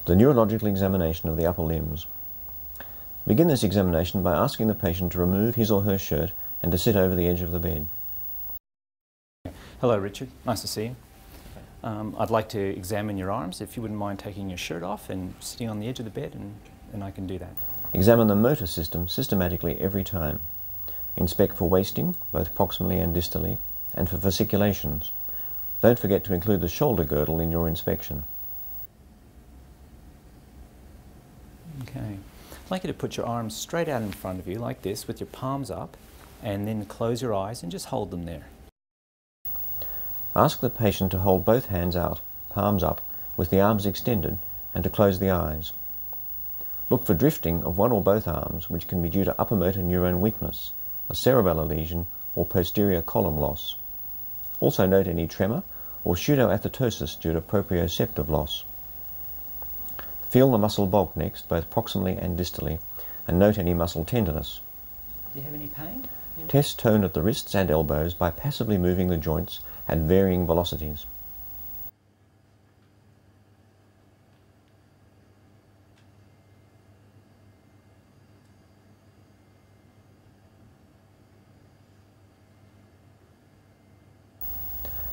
The neurological examination of the upper limbs. Begin this examination by asking the patient to remove his or her shirt and to sit over the edge of the bed. Hello Richard, nice to see you. I'd like to examine your arms. If you wouldn't mind taking your shirt off and sitting on the edge of the bed, and I can do that. Examine the motor system systematically every time. Inspect for wasting, both proximally and distally, and for fasciculations. Don't forget to include the shoulder girdle in your inspection. Okay. I'd like you to put your arms straight out in front of you like this with your palms up, and then close your eyes and just hold them there. Ask the patient to hold both hands out, palms up, with the arms extended, and to close the eyes. Look for drifting of one or both arms, which can be due to upper motor neuron weakness, a cerebellar lesion, or posterior column loss. Also note any tremor or pseudoathetosis due to proprioceptive loss. Feel the muscle bulk next, both proximally and distally, and note any muscle tenderness. Do you have any pain? Test tone at the wrists and elbows by passively moving the joints at varying velocities.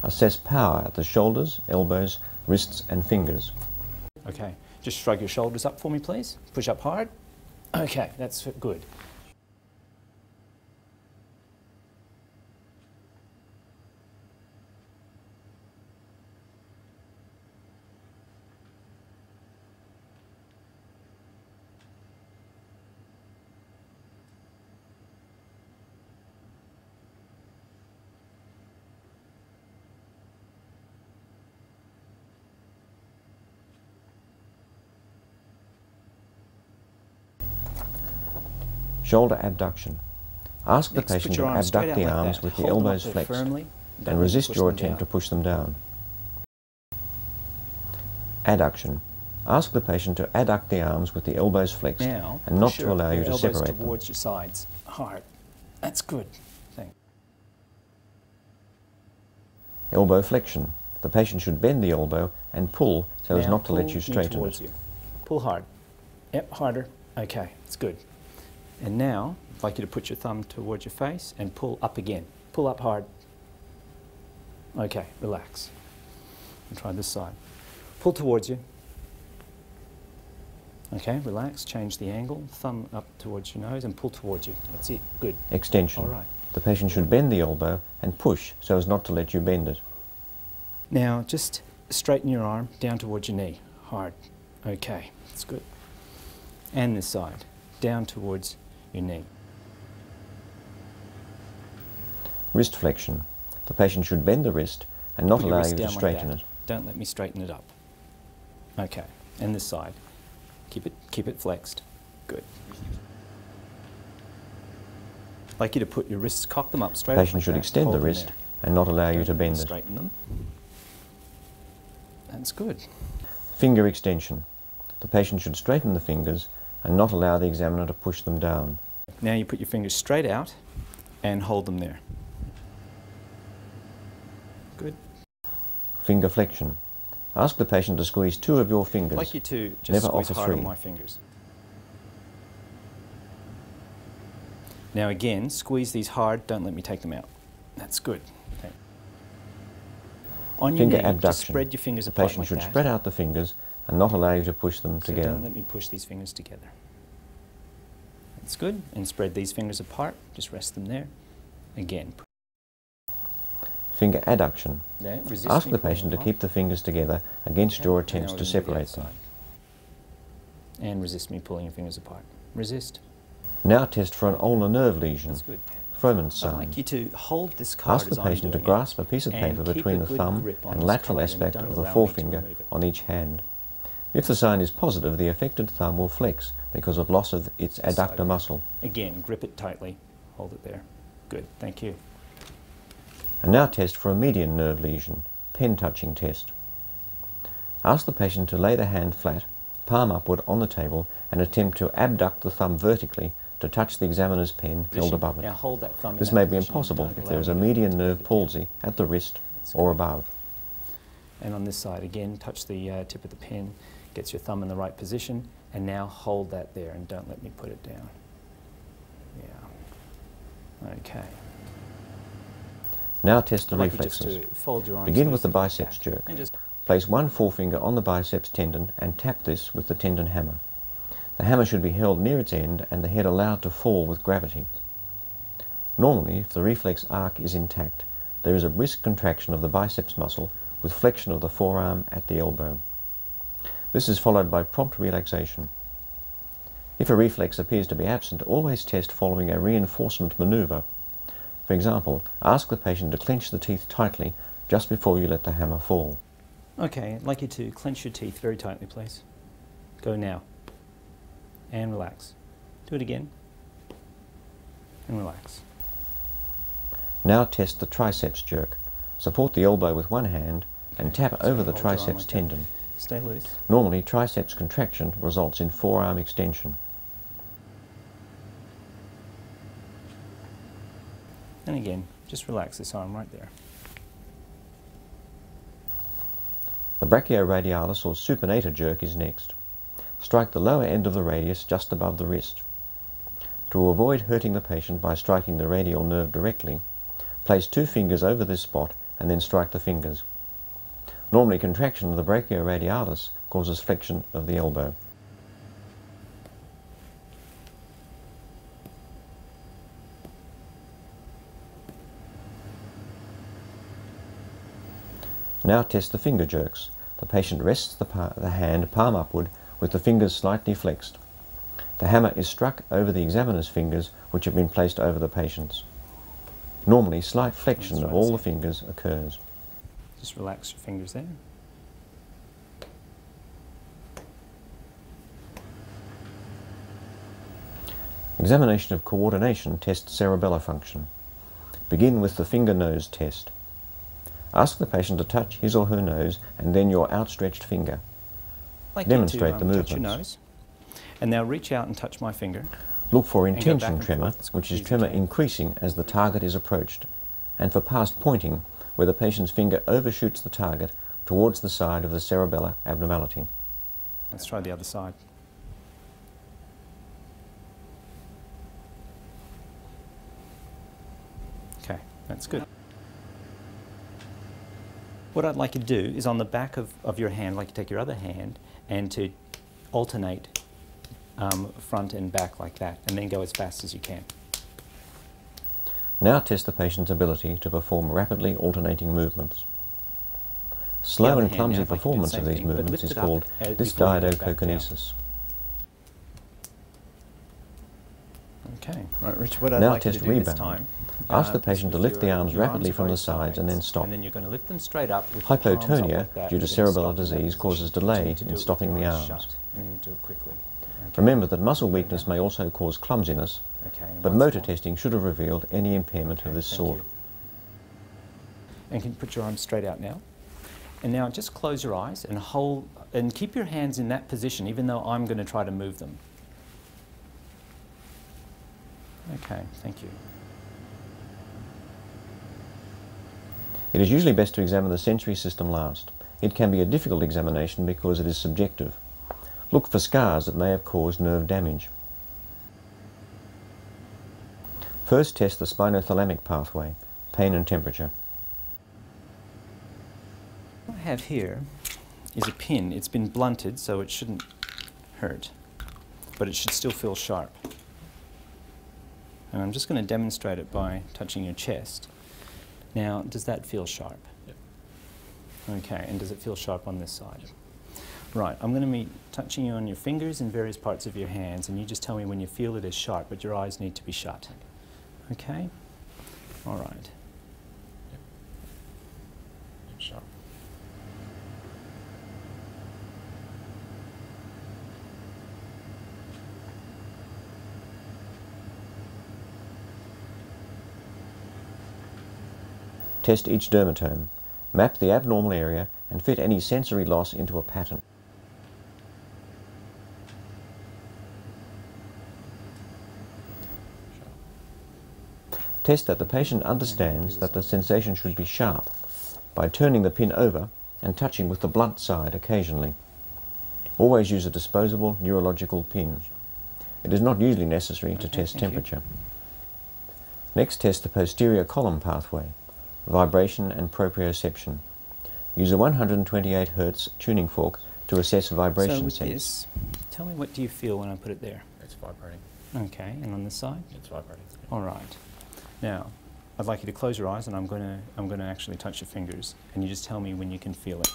Assess power at the shoulders, elbows, wrists and fingers. Okay, just shrug your shoulders up for me please. Push up hard. Okay, that's good. Shoulder abduction. Ask the patient to abduct the arms with the elbows flexed and resist your attempt to push them down. Adduction. Ask the patient to adduct the arms with the elbows flexed and not to allow you to separate them. Towards your sides. Hard. That's good. Thanks. Elbow flexion. The patient should bend the elbow and pull so as not to let you straighten it. Pull hard. Yep, harder. Okay, it's good. And now, I'd like you to put your thumb towards your face and pull up again. Pull up hard. Okay, relax. And try this side. Pull towards you. Okay, relax, change the angle. Thumb up towards your nose and pull towards you. That's it, good. Extension. All right. The patient should bend the elbow and push so as not to let you bend it. Now, just straighten your arm down towards your knee. Hard. Okay, that's good. And this side, down towards your knee. Wrist flexion. The patient should bend the wrist and not allow you to straighten it. Don't let me straighten it up. Okay, and this side. Keep it flexed. Good. I'd like you to put your wrists, cock them up straight. The patient should extend the wrist and not allow you to bend it. Straighten them. That's good. Finger extension. The patient should straighten the fingers and not allow the examiner to push them down. Now you put your fingers straight out and hold them there. Good. Finger flexion. Ask the patient to squeeze 2 of your fingers. I'd like you to just never squeeze offer hard 3. on my fingers. Now again, squeeze these hard, don't let me take them out. That's good. Okay. On your Finger knee, abduction. just spread your fingers the apart patient like should that. spread out the fingers and not allow you to push them So together. don't let me push these fingers together. That's good. And spread these fingers apart. Just rest them there. Again. Finger adduction. There, Ask the patient to keep the fingers together against your attempts to separate them. And resist me pulling your fingers apart. Resist. Now test for an ulnar nerve lesion. That's good. Frohman's sign. I'd like you to hold this card. Ask the patient to grasp a piece of paper between the thumb and lateral aspect of the forefinger on each hand. If the sign is positive, the affected thumb will flex because of loss of its adductor muscle. Again, grip it tightly. Hold it there. Good, thank you. And now test for a median nerve lesion, pen touching test. Ask the patient to lay the hand flat, palm upward on the table, and attempt to abduct the thumb vertically to touch the examiner's pen held above it. Now hold that thumb. This may be impossible if there is a median nerve palsy at the wrist or above. And on this side, again, touch the tip of the pen. Gets your thumb in the right position, and now hold that there and don't let me put it down. Yeah. Okay. Now test the I'd like you just reflexes. to fold your arms Begin with the loosely like biceps that. jerk. And just Place one forefinger on the biceps tendon and tap this with the tendon hammer. The hammer should be held near its end and the head allowed to fall with gravity. Normally, if the reflex arc is intact, there is a brisk contraction of the biceps muscle with flexion of the forearm at the elbow. This is followed by prompt relaxation. If a reflex appears to be absent, always test following a reinforcement maneuver. For example, ask the patient to clench the teeth tightly just before you let the hammer fall. Okay, I'd like you to clench your teeth very tightly, please. Go now. And relax. Do it again. And relax. Now test the triceps jerk. Support the elbow with one hand and tap over the hold your arm triceps like that. tendon. Stay loose. Normally, triceps contraction results in forearm extension. And again, just relax this arm right there. The brachioradialis or supinator jerk is next. Strike the lower end of the radius just above the wrist. To avoid hurting the patient by striking the radial nerve directly, place 2 fingers over this spot and then strike the fingers. Normally, contraction of the brachioradialis causes flexion of the elbow. Now test the finger jerks. The patient rests the hand palm upward with the fingers slightly flexed. The hammer is struck over the examiner's fingers, which have been placed over the patient's. Normally, slight flexion of all the fingers occurs. Just relax your fingers there. Examination of coordination tests cerebellar function. Begin with the finger-nose test. Ask the patient to touch his or her nose and then your outstretched finger. Demonstrate the movements. Touch your nose. And now reach out and touch my finger. Look for And go back intention and tremor, forth as which quickly is as you tremor can. increasing as the target is approached, and for past pointing, where the patient's finger overshoots the target towards the side of the cerebellar abnormality. Let's try the other side. Okay, that's good. What I'd like you to do is on the back of your hand, I'd like you to take your other hand and to alternate front and back like that, and then go as fast as you can. Now test the patient's ability to perform rapidly alternating movements. Slow and clumsy performance of these movements is called dysdiadochokinesis. Okay, right, Rich, what I'd Now like you to test do this rebound. time, Ask the patient to lift the arms your rapidly from by the your sides and then stop. And then you're going to lift them straight up with the palms up Hypotonia like that, due to and you're gonna cerebellar stop in that disease position. causes So delay you need to do in it stopping with the your eyes arms. shut, and you do it quickly. Okay. Remember that muscle weakness may also cause clumsiness, Okay, and but once motor more. testing should have revealed any impairment Okay, of this thank sort. you. And can you put your arms straight out now? And now just close your eyes and hold, and keep your hands in that position, even though I'm going to try to move them. Okay, thank you. It is usually best to examine the sensory system last. It can be a difficult examination because it is subjective. Look for scars that may have caused nerve damage. First, test the spinothalamic pathway, pain and temperature. What I have here is a pin. It's been blunted, so it shouldn't hurt, but it should still feel sharp. And I'm just going to demonstrate it by touching your chest. Now, does that feel sharp? Yep. Okay, and does it feel sharp on this side? Yep. Right, I'm going to be touching you on your fingers and various parts of your hands, and you just tell me when you feel it is sharp, but your eyes need to be shut. Okay? All right. Yep. Sharp. Test each dermatome. Map the abnormal area and fit any sensory loss into a pattern. Test that the patient understands that the sensation should be sharp by turning the pin over and touching with the blunt side occasionally. Always use a disposable neurological pin. It is not usually necessary to Okay, test thank you. temperature. Next, test the posterior column pathway, vibration and proprioception. Use a 128 Hz tuning fork to assess vibration So with sense. this, tell me, what do you feel when I put it there? It's vibrating. Okay, and on this side? It's vibrating. All right. Now, I'd like you to close your eyes, and I'm going to actually touch your fingers, and you just tell me when you can feel it.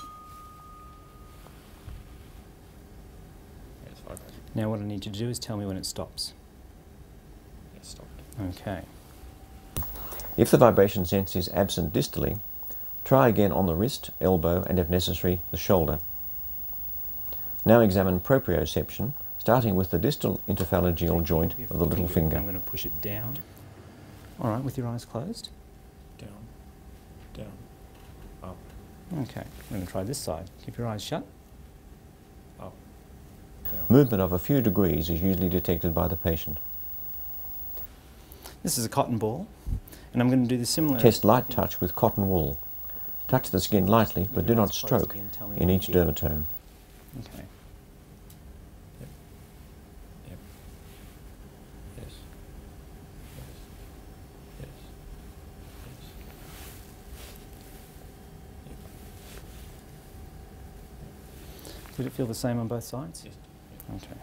Yeah, it's vibrating. Now, what I need you to do is tell me when it stops. Yeah, it's stopped. Okay. If the vibration sense is absent distally, try again on the wrist, elbow, and if necessary, the shoulder. Now examine proprioception, starting with the distal interphalangeal joint of the little finger. I'm going to push it down. All right, with your eyes closed. Down, down, up, Okay, I'm going to try this side. Keep your eyes shut. up, down. Movement of a few degrees is usually detected by the patient. This is a cotton ball, and I'm going to do the similar... Test light touch with cotton wool. Touch the skin lightly, but do not stroke in each dermatome. Okay. Yep. Yep. Yes. Yes. Yes. Yes. Yep. Did it feel the same on both sides? Yes. Okay.